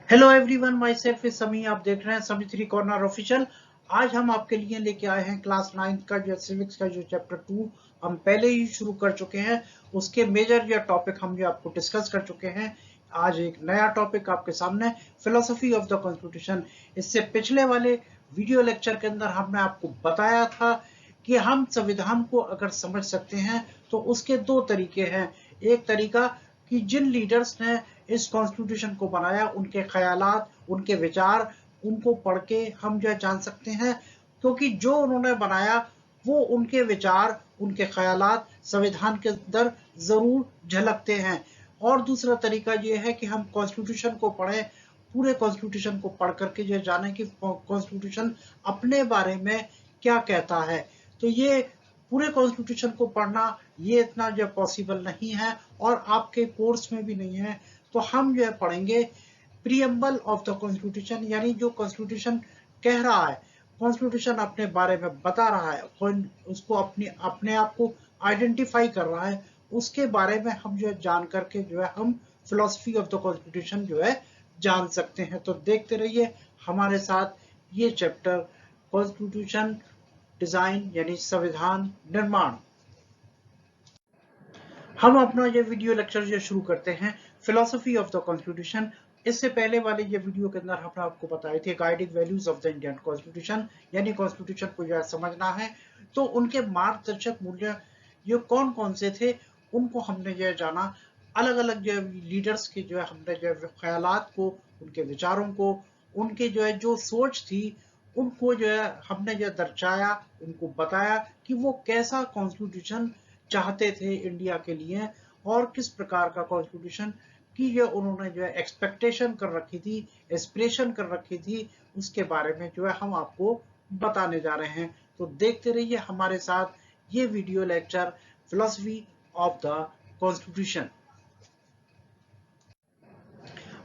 Hello everyone, my self is समी। आप देख रहे हैं समी थ्री कॉर्नर ऑफिशियल। आज हम आपके लिए लेके आए हैं क्लास 9 का जो सिविक्स का जो चैप्टर 2 हम पहले ही शुरू कर चुके हैं। उसके मेजर या टॉपिक हम जो आपको डिस्कस कर चुके हैं। आज एक नया टॉपिक आपके सामने, फिलोसफी ऑफ द कॉन्स्टिट्यूशन। इससे पिछले वाले वीडियो लेक्चर के अंदर हमने आपको बताया था कि हम संविधान को अगर समझ सकते हैं तो उसके दो तरीके हैं। एक तरीका कि जिन लीडर्स ने इस कॉन्स्टिट्यूशन को बनाया, उनके ख्यालात, उनके विचार, उनको पढ़ के हम जो जान सकते हैं, क्योंकि जो उन्होंने बनाया वो उनके विचार, उनके ख्यालात संविधान के अंदर जरूर झलकते हैं। और दूसरा तरीका ये है कि हम कॉन्स्टिट्यूशन को पढ़ें, पूरे कॉन्स्टिट्यूशन को पढ़ करके जो जाने कि कॉन्स्टिट्यूशन अपने बारे में क्या कहता है। तो ये पूरे कॉन्स्टिट्यूशन को पढ़ना ये इतना जो पॉसिबल नहीं है और आपके कोर्स में भी नहीं है। तो हम जो है पढ़ेंगे प्रीएम्बल ऑफ द कॉन्स्टिट्यूशन, यानी जो कॉन्स्टिट्यूशन कह रहा है, कॉन्स्टिट्यूशन अपने बारे में बता रहा है, उसको अपने आप को आइडेंटिफाई कर रहा है, उसके बारे में हम जो है जान करके जो है हम फिलोसफी ऑफ द कॉन्स्टिट्यूशन जो है जान सकते हैं। तो देखते रहिए हमारे साथ ये चैप्टर, कॉन्स्टिट्यूशन डिजाइन यानी संविधान निर्माण। हम अपना ये वीडियो लेक्चर जो शुरू करते हैं फिलोसफी ऑफ द कॉन्स्टिट्यूशन। इससे पहले वाले ये वीडियो के अंदर हमने आपको बताए थे guiding values of the Indian constitution, यानी कॉन्स्टिट्यूशन को जो समझना है तो उनके मार्गदर्शक मूल्य ये कौन कौन से थे, उनको हमने जो जाना। अलग अलग जो लीडर्स के जो है हमने जो ख्यालात को, उनके विचारों को, उनके जो सोच थी, उनको जो है हमने जो दर्शाया, उनको बताया कि वो कैसा कॉन्स्टिट्यूशन चाहते थे इंडिया के लिए और किस प्रकार का कॉन्स्टिट्यूशन की जो उन्होंने जो है एक्सपेक्टेशन कर रखी थी, एस्पिरेशन कर रखी थी, उसके बारे में जो है हम आपको बताने जा रहे हैं। तो देखते रहिए हमारे साथ ये video lecture, philosophy of the constitution.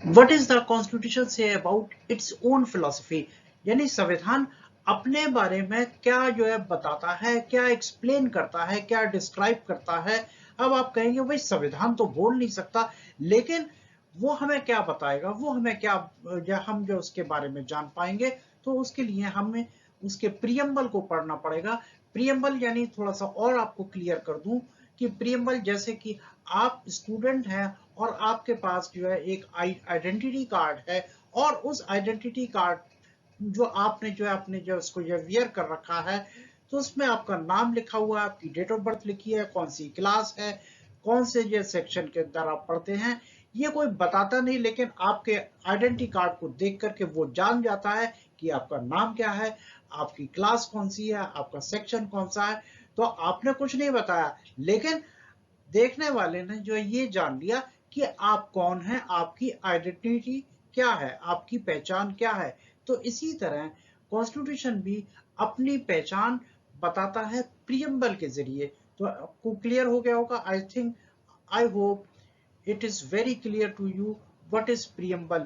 What is the constitution say about its own philosophy, यानी संविधान अपने बारे में क्या जो है बताता है, क्या एक्सप्लेन करता है, क्या डिस्क्राइब करता है। अब आप कहेंगे भाई संविधान तो बोल नहीं सकता, लेकिन वो हमें क्या बताएगा, वो हमें क्या हम जो उसके बारे में जान पाएंगे। तो उसके लिए हमें उसके प्रियम्बल को पढ़ना पड़ेगा। प्रियम्बल यानी थोड़ा सा और आपको क्लियर कर दूं कि प्रियम्बल जैसे कि आप स्टूडेंट हैं और आपके पास जो है एक आइडेंटिटी कार्ड है, और उस आइडेंटिटी कार्ड जो आपने जो है अपने जो उसको जो वियर कर रखा है, तो उसमें आपका नाम लिखा हुआ है, आपकी डेट ऑफ बर्थ लिखी है, कौन सी क्लास है, कौन से जो सेक्शन के अंदर आप पढ़ते हैं, ये कोई बताता नहीं, लेकिन आपके आइडेंटिटी कार्ड को देख करके वो जान जाता है कि आपका नाम क्या है, आपकी क्लास कौन सी है, आपका सेक्शन कौन सा है। तो आपने कुछ नहीं बताया, लेकिन देखने वाले ने जो ये जान लिया कि आप कौन हैं, आपकी आइडेंटिटी क्या है, आपकी पहचान क्या है। तो इसी तरह कॉन्स्टिट्यूशन भी अपनी पहचान बताता है प्रियम्बल के जरिए। तो आपको क्लियर हो गया होगा, I think, I hope it is very clear to you what is preamble.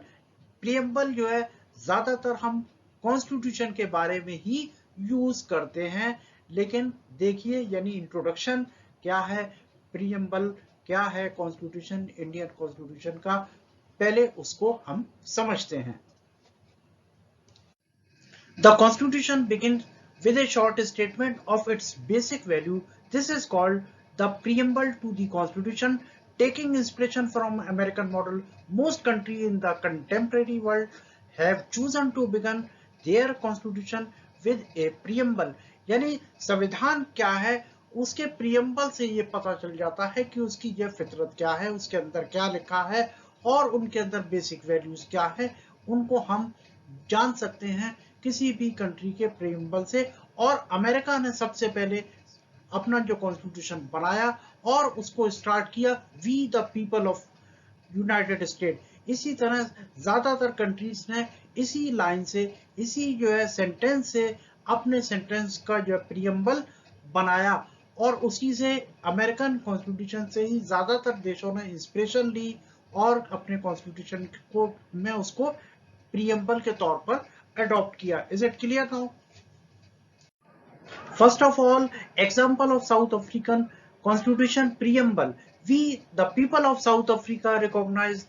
Preamble जो है ज्यादातर हम कॉन्स्टिट्यूशन के बारे में ही यूज करते हैं, लेकिन देखिए यानी इंट्रोडक्शन क्या है, प्रियम्बल क्या है कॉन्स्टिट्यूशन, इंडियन कॉन्स्टिट्यूशन का, पहले उसको हम समझते हैं। The Constitution begins with a short statement of its basic value. This is called the preamble to the Constitution. Taking inspiration from American model, most countries in the contemporary world have chosen to begin their constitution with a preamble. यानी संविधान क्या है, उसके preamble से ये पता चल जाता है कि उसकी ये फितरत क्या है, उसके अंदर क्या लिखा है और उनके अंदर बेसिक वैल्यूज क्या है, उनको हम जान सकते हैं किसी भी कंट्री के प्रियम्बल से। और अमेरिका ने सबसे पहले अपना जो कॉन्स्टिट्यूशन बनाया और उसको स्टार्ट किया, we the people of United State. इसी तरह ज्यादातर कंट्रीज ने इसी लाइन से, इसी जो है सेंटेंस से अपने सेंटेंस का जो प्रियम्बल बनाया, और उसी से अमेरिकन कॉन्स्टिट्यूशन से ही ज्यादातर देशों ने इंस्पिरेशन ली और अपने कॉन्स्टिट्यूशन को में उसको प्रियम्बल के तौर पर adopt किया। Is it clear now? First of all, example of South African Constitution preamble. We, the people of South Africa, recognize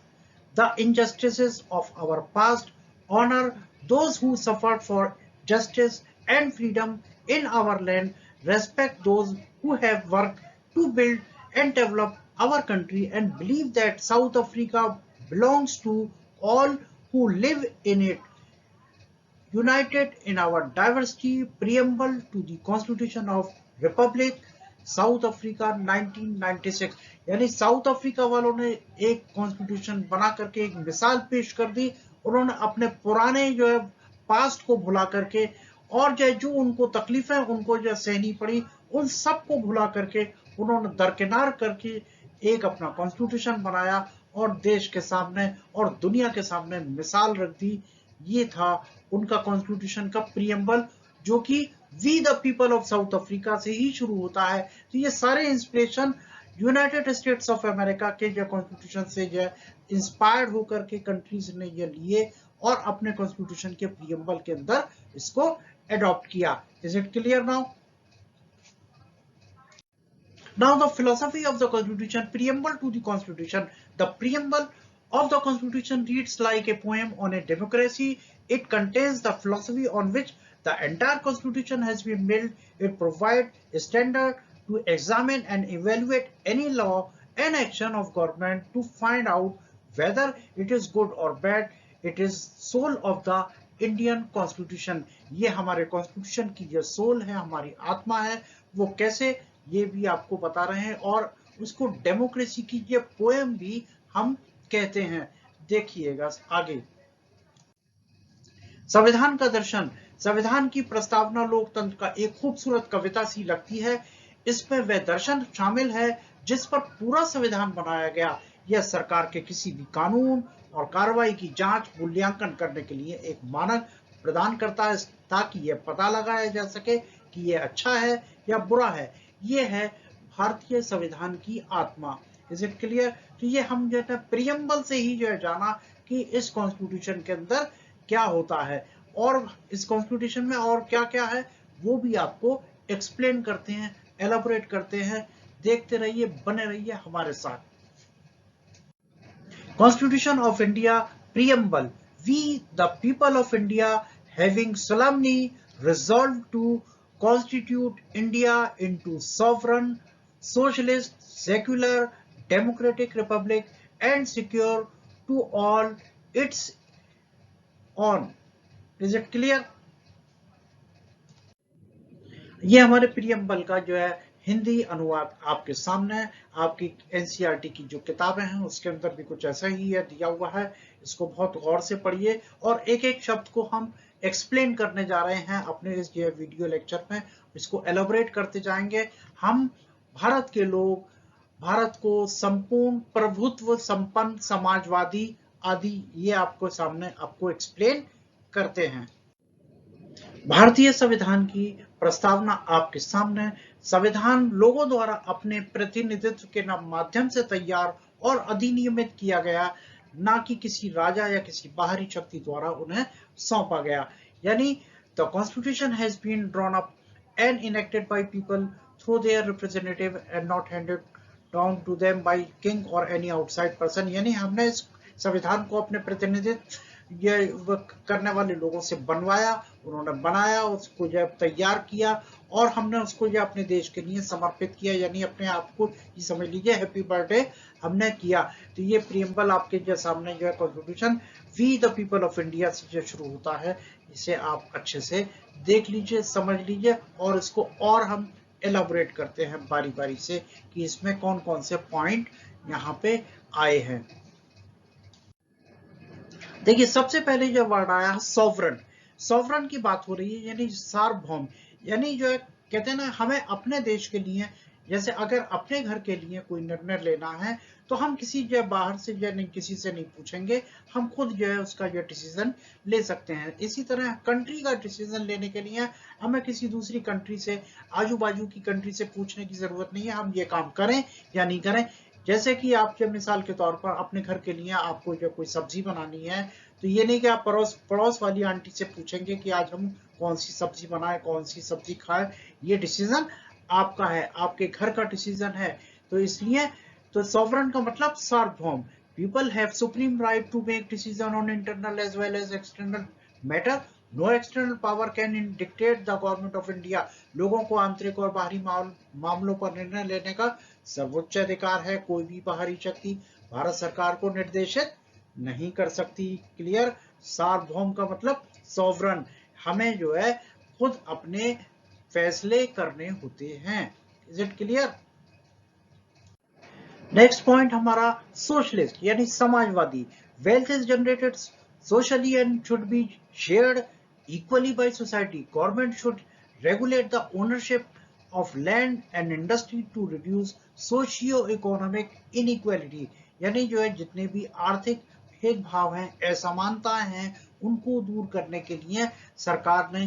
the injustices of our past, honor those who suffered for justice and freedom in our land, respect those who have worked to build and develop our country, and believe that South Africa belongs to all who live in it. United in our diversity, preamble to the Constitution of Republic south Africa 1996। यानी south Africa वालों ने एक constitution बना करके एक मिसाल पेश कर दी। उन्होंने अपने पुराने जो है पास्ट को भुला करके और जो उनको तकलीफें उनको जो सहनी पड़ी उन सब को भुला करके उन्होंने दरकिनार करके एक अपना कॉन्स्टिट्यूशन बनाया और देश के सामने और दुनिया के सामने मिसाल रख दी। ये था उनका कॉन्स्टिट्यूशन का प्रीएम्बल, जो कि we the people of South Africa से ही शुरू होता है। तो ये सारे inspiration United States of America के जो कॉन्स्टिट्यूशन से जो इंस्पायर्ड होकर के कंट्रीज ने ये लिए और अपने कॉन्स्टिट्यूशन के प्रीएम्बल के अंदर इसको अडॉप्ट किया। Is it clear now? Now the philosophy of the Constitution, preamble to the Constitution. The preamble of the Constitution reads like a poem on a democracy. It contains the philosophy on which the entire Constitution has been built. It provides a standard to examine and evaluate any law and action of government to find out whether it is good or bad. It is soul of the Indian constitution. ये हमारे constitution की जो soul है, हमारी आत्मा है, वो कैसे ये भी आपको बता रहे हैं। और उसको डेमोक्रेसी की ये पोएम भी हम कहते हैं। देखिएगा आगे। संविधान का दर्शन। संविधान की प्रस्तावना लोकतंत्र का एक खूबसूरत कविता सी लगती है। इसमें वह दर्शन शामिल है जिस पर पूरा संविधान बनाया गया। यह सरकार के किसी भी कानून और कार्रवाई की जांच मूल्यांकन करने के लिए एक मानक प्रदान करता है ताकि यह पता लगाया जा सके कि यह अच्छा है या बुरा है। यह है भारतीय संविधान की आत्मा। Is it clear? तो ये हम जो है प्रीएम्बल से ही जो है जाना कि इस कॉन्स्टिट्यूशन के अंदर क्या होता है और इस कॉन्स्टिट्यूशन में और क्या क्या है वो भी आपको एक्सप्लेन करते हैं, एलाबोरेट करते हैं। देखते रहिए, बने रहिए हमारे साथ। Constitution of India Preamble. We, the people of India, having solemnly resolved to constitute India into sovereign, socialist, secular, democratic republic and secure to all its own. Is it clear? ये हमारे प्रीएम्बल का जो है हिंदी अनुवाद आपके सामने। आपकी NCERT की जो किताबें हैं उसके अंदर भी कुछ ऐसा ही है दिया हुआ है। इसको बहुत गौर से पढ़िए और एक एक शब्द को हम एक्सप्लेन करने जा रहे हैं अपने इस वीडियो लेक्चर में। इसको एलाबोरेट करते जाएंगे। हम भारत के लोग भारत को संपूर्ण प्रभुत्व संपन्न समाजवादी आदि ये आपको सामने आपको एक्सप्लेन करते हैं। भारतीय संविधान की प्रस्तावना आपके सामने। संविधान लोगों द्वारा अपने प्रतिनिधित्व के माध्यम से तैयार और अधिनियमित किया गया, ना कि किसी राजा या किसी बाहरी शक्ति द्वारा उन्हें सौंपा गया। यानी the constitution has been drawn up and enacted by people through their representative and not handed down to them by king और एनी आउटसाइड पर्सन। यानी हमने इस संविधान को अपने प्रतिनिधित्व ये करने वाले लोगों से बनवाया, उन्होंने बनाया, उसको जब तैयार किया और हमने उसको जो अपने देश के लिए समर्पित किया। यानी अपने आप को ये समझ लीजिए हैप्पी बर्थडे हमने किया। तो ये प्रीएम्बल आपके जो सामने जो है constitution we the people of India से जो शुरू होता है, इसे आप अच्छे से देख लीजिए, समझ लीजिए और इसको और हम एलाबोरेट करते हैं बारी बारी से कि इसमें कौन कौन से पॉइंट यहाँ पे आए हैं। देखिए सबसे पहले जो वर्ड आया सॉवरन। सॉवरन की बात हो रही है यानी सार्वभौम। यानी जो है कहते हैं ना हमें अपने देश के लिए, जैसे अगर अपने घर के लिए कोई निर्णय लेना है तो हम किसी जो बाहर से जो नहीं किसी से नहीं पूछेंगे, हम खुद जो है उसका जो डिसीजन ले सकते हैं। इसी तरह कंट्री का डिसीजन लेने के लिए हमें किसी दूसरी कंट्री से, आजू बाजू की कंट्री से पूछने की जरूरत नहीं है हम ये काम करें या नहीं करें। जैसे कि आप जब मिसाल के तौर पर अपने घर के लिए आपको जो कोई सब्जी बनानी है तो ये नहीं कि आप पड़ोस वाली आंटी से पूछेंगे कि आज हम कौन सी सब्जी बनाएं, कौन सी सब्जी खाएं। ये डिसीजन आपका है, आपके घर का डिसीजन है। तो इसलिए तो सॉवरन का मतलब सार्वभौम। People have supreme right to make decision on internal as well as external matter. No external power can dictate the government of India. लोगों को आंतरिक और बाहरी मामलों पर निर्णय लेने का सर्वोच्च अधिकार है. कोई भी बाहरी शक्ति भारत सरकार को निर्देशित नहीं कर सकती. क्लियर. सार्वभौम का मतलब सॉवरन. हमें जो है खुद अपने फैसले करने होते हैं. Is it clear? Next point हमारा सोशलिस्ट यानी समाजवादी. Wealth is generated socially and should be shared equally by society. Government should regulate the ownership of land and industry to reduce socio economic inequality. यानी जो है जितने भी आर्थिक भेदभाव हैं, असमानताएं हैं, उनको दूर करने के लिए सरकार ने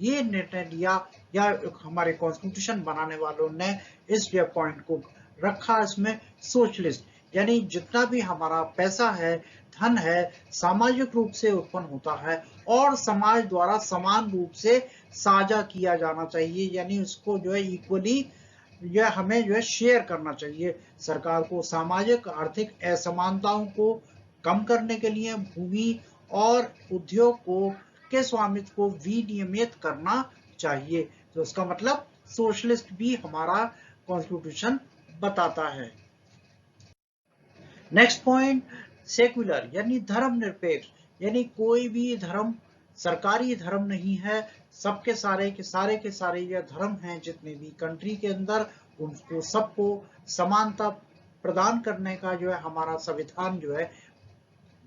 ये निर्णय लिया या हमारे कॉन्स्टिट्यूशन बनाने वालों ने इस पॉइंट को रखा. इसमें सोशलिस्ट यानी जितना भी हमारा पैसा है, धन है, सामाजिक रूप से उत्पन्न होता है और समाज द्वारा समान रूप से साझा किया जाना चाहिए. यानी उसको जो है इक्वली यह हमें जो है शेयर करना चाहिए. सरकार को सामाजिक आर्थिक असमानताओं को कम करने के लिए भूमि और उद्योग को के स्वामित्व को विनियमित करना चाहिए. तो इसका मतलब सोशलिस्ट भी हमारा कॉन्स्टिट्यूशन बताता है. नेक्स्ट पॉइंट सेक्युलर यानी धर्मनिरपेक्ष. यानी कोई भी धर्म सरकारी धर्म नहीं है. सबके सारे के सारे ये धर्म हैं जितने भी कंट्री के अंदर, उनको सबको समानता प्रदान करने का जो है हमारा संविधान जो है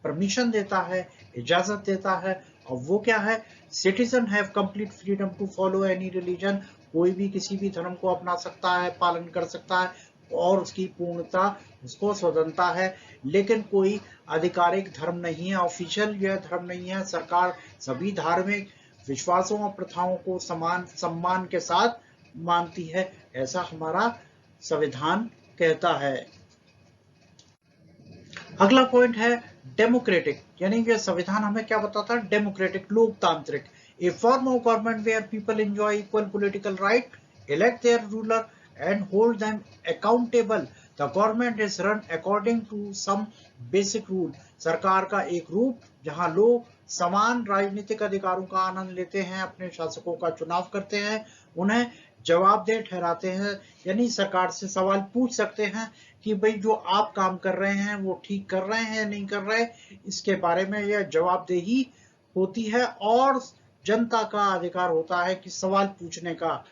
परमिशन देता है, इजाजत देता है. और वो क्या है? Citizen have complete freedom to follow any religion. कोई भी किसी भी धर्म को अपना सकता है, पालन कर सकता है और उसकी पूर्णता उसको स्वतंत्रता है. लेकिन कोई आधिकारिक धर्म नहीं है, ऑफिशियल यह धर्म नहीं है. सरकार सभी धार्मिक विश्वासों और प्रथाओं को समान सम्मान के साथ मानती है, ऐसा हमारा संविधान कहता है. अगला पॉइंट है डेमोक्रेटिक. यानी ये संविधान हमें क्या बताता है? डेमोक्रेटिक, लोकतांत्रिक. A form of government where people enjoy equal political right, elect their ruler and hold them accountable. The government is run according to some basic rule. सरकार का एक रूप जहां लोग समान राजनीतिक अधिकारों का आनंद लेते हैं, अपने शासकों का चुनाव करते हैं, उन्हें जवाबदेह ठहराते हैं. यानी सरकार से सवाल पूछ सकते हैं कि भाई जो आप काम कर रहे हैं वो ठीक कर रहे हैं या नहीं कर रहे. इसके बारे में यह जवाबदेही होती है और जनता का अधिकार होता है कि सवाल पूछने का.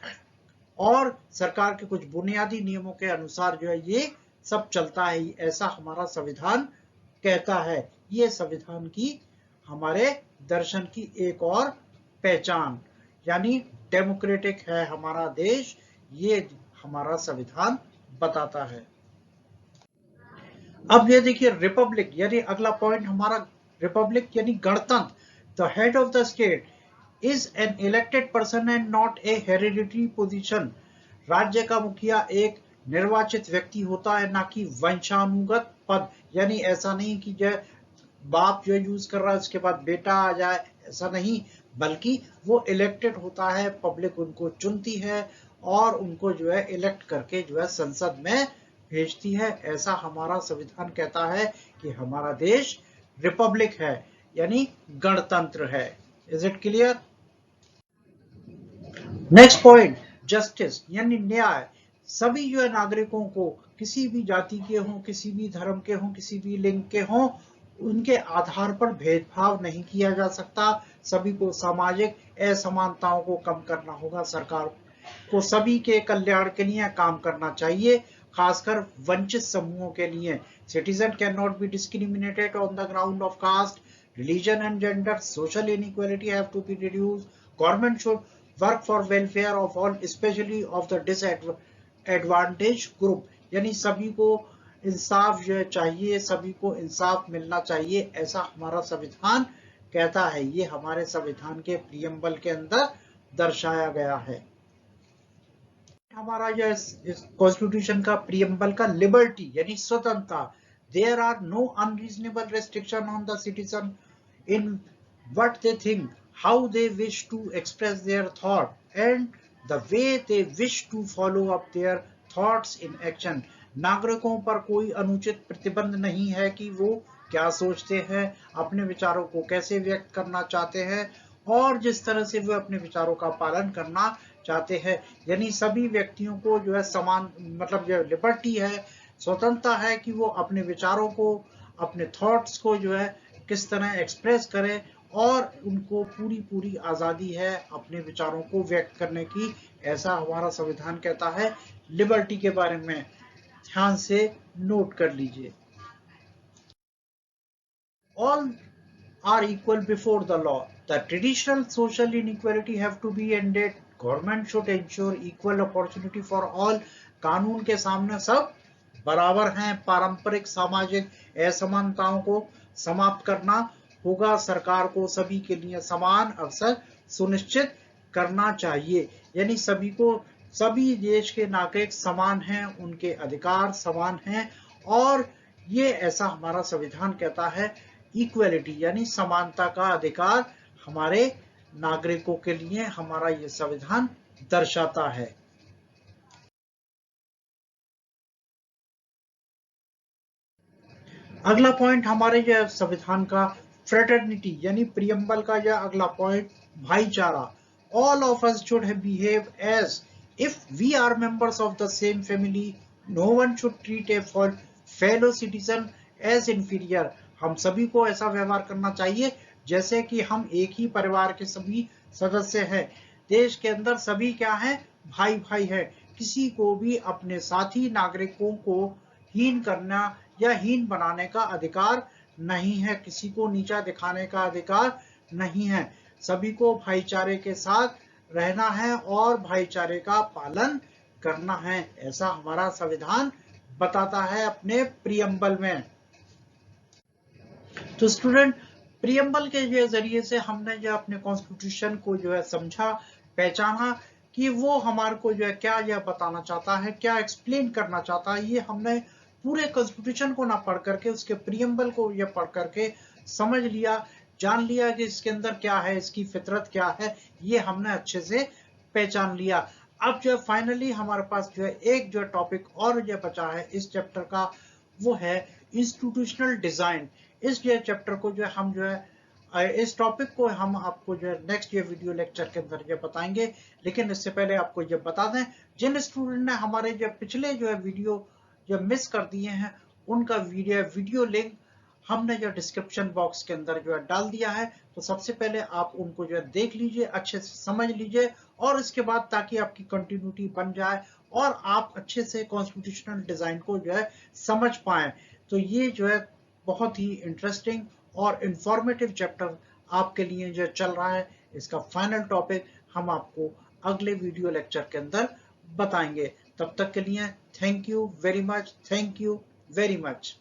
और सरकार के कुछ बुनियादी नियमों के अनुसार जो है ये सब चलता है, ऐसा हमारा संविधान कहता है. ये संविधान की हमारे दर्शन की एक और पहचान. यानी डेमोक्रेटिक है हमारा देश, ये हमारा संविधान बताता है. अब ये देखिए रिपब्लिक यानी अगला पॉइंट हमारा रिपब्लिक यानी गणतंत्र. The head of the state is an elected person and not a hereditary position. राज्य का मुखिया एक निर्वाचित व्यक्ति होता है, ना कि वंशानुगत पद. यानी ऐसा नहीं कि जो बाप जो यूज कर रहा है उसके बाद बेटा आ जाए, ऐसा नहीं, बल्कि वो इलेक्टेड होता है, पब्लिक उनको चुनती है और उनको जो है इलेक्ट करके जो है संसद में भेजती है. ऐसा हमारा संविधान कहता है कि हमारा देश रिपब्लिक है यानी गणतंत्र है. Is it clear? Next point justice यानी न्याय. सभी जो है नागरिकों को किसी भी जाति के हों, किसी भी धर्म के हों, किसी भी लिंग के हों, उनके आधार पर भेदभाव नहीं किया जा सकता. सभी को सामाजिक असमानताओं को कम करना होगा. सरकार को सभी के कल्याण के लिए काम करना चाहिए, खासकर वंचित समूहों के लिए. Citizen can not be discriminated on the ground of caste, religion and gender. Social inequality have to be reduced. Government should work for welfare of all, especially of the disadvantaged group. यानी सभी को इंसाफ जो चाहिए, सभी को इंसाफ मिलना चाहिए, ऐसा हमारा संविधान कहता है. ये हमारे संविधान के प्रियम्बल के अंदर दर्शाया गया है. हमारा जो कॉन्स्टिट्यूशन का प्रियम्बल का लिबर्टी यानी स्वतंत्रता. There are no unreasonable restriction on the citizen in what they think, how they wish to express their thought, and the way they wish to follow up their thoughts in action. नागरिकों पर कोई अनुचित प्रतिबंध नहीं है कि वो क्या सोचते हैं, अपने विचारों को कैसे व्यक्त करना चाहते हैं और जिस तरह से वो अपने विचारों का पालन करना चाहते हैं। यानी सभी व्यक्तियों को जो है समान मतलब जो लिबर्टी है, स्वतंत्रता है कि वो अपने विचारों को, अपने थॉट्स को जो है किस तरह एक्सप्रेस करें और उनको पूरी पूरी आज़ादी है अपने विचारों को व्यक्त करने की, ऐसा हमारा संविधान कहता है। लिबर्टी के बारे में ध्यान से नोट कर लीजिए। All are equal before the law. The traditional social inequality have to be ended. Government should ensure equal opportunity for all. कानून के सामने सब बराबर हैं। पारंपरिक सामाजिक असमानताओं को समाप्त करना होगा। सरकार को सभी के लिए समान अवसर सुनिश्चित करना चाहिए। यानी सभी को, सभी देश के नागरिक समान हैं, उनके अधिकार समान हैं और ये ऐसा हमारा संविधान कहता है। इक्वलिटी यानी समानता का अधिकार हमारे नागरिकों के लिए हमारा ये संविधान दर्शाता है। अगला पॉइंट हमारे जो संविधान का फ्रेटर्निटी यानी प्रियम्बल का यह अगला पॉइंट, भाईचारा। All of us should behave as if we are members of the same family. No one should treat a fellow citizen as inferior. हम सभी को ऐसा व्यवहार करना चाहिए जैसे कि हम एक ही परिवार के सभी सदस्य हैं। देश के अंदर सभी क्या हैं, भाई भाई हैं। किसी को भी अपने साथी नागरिकों को हीन करना या हीन बनाने का अधिकार नहीं है, किसी को नीचा दिखाने का अधिकार नहीं है। सभी को भाईचारे के साथ रहना है और भाईचारे का पालन करना है, ऐसा हमारा संविधान बताता है अपने प्रियम्बल में। तो स्टूडेंट, प्रियम्बल के जरिए से हमने जो अपने कॉन्स्टिट्यूशन को जो है समझा, पहचाना कि वो हमारे को जो है क्या यह बताना चाहता है, क्या एक्सप्लेन करना चाहता है। ये हमने पूरे कॉन्स्टिट्यूशन को ना पढ़ करके उसके प्रियम्बल को ये पढ़ करके समझ लिया, जान लिया कि इसके अंदर क्या है, इसकी फितरत क्या है, ये हमने अच्छे से पहचान लिया। अब जो है फाइनली हमारे पास जो है एक जो टॉपिक और जो बचा है इस चैप्टर का, वो है इंस्टीट्यूशनल डिजाइन। इस जो चैप्टर को जो है हम जो है इस टॉपिक को हम आपको जो है नेक्स्ट ये वीडियो लेक्चर के अंदर ये बताएंगे। लेकिन इससे पहले आपको ये बता दें, जिन स्टूडेंट ने हमारे जो पिछले जो है वीडियो जो मिस कर दिए हैं, उनका वीडियो लिंक हमने जो डिस्क्रिप्शन बॉक्स के अंदर जो है डाल दिया है। तो सबसे पहले आप उनको जो है देख लीजिए, अच्छे से समझ लीजिए और इसके बाद ताकि आपकी कंटिन्यूटी बन जाए और आप अच्छे से कॉन्स्टिट्यूशनल डिजाइन को जो है समझ पाए। तो ये जो है बहुत ही इंटरेस्टिंग और इंफॉर्मेटिव चैप्टर आपके लिए जो चल रहा है। इसका फाइनल टॉपिक हम आपको अगले वीडियो लेक्चर के अंदर बताएंगे। तब तक के लिए thank you very much, thank you very much.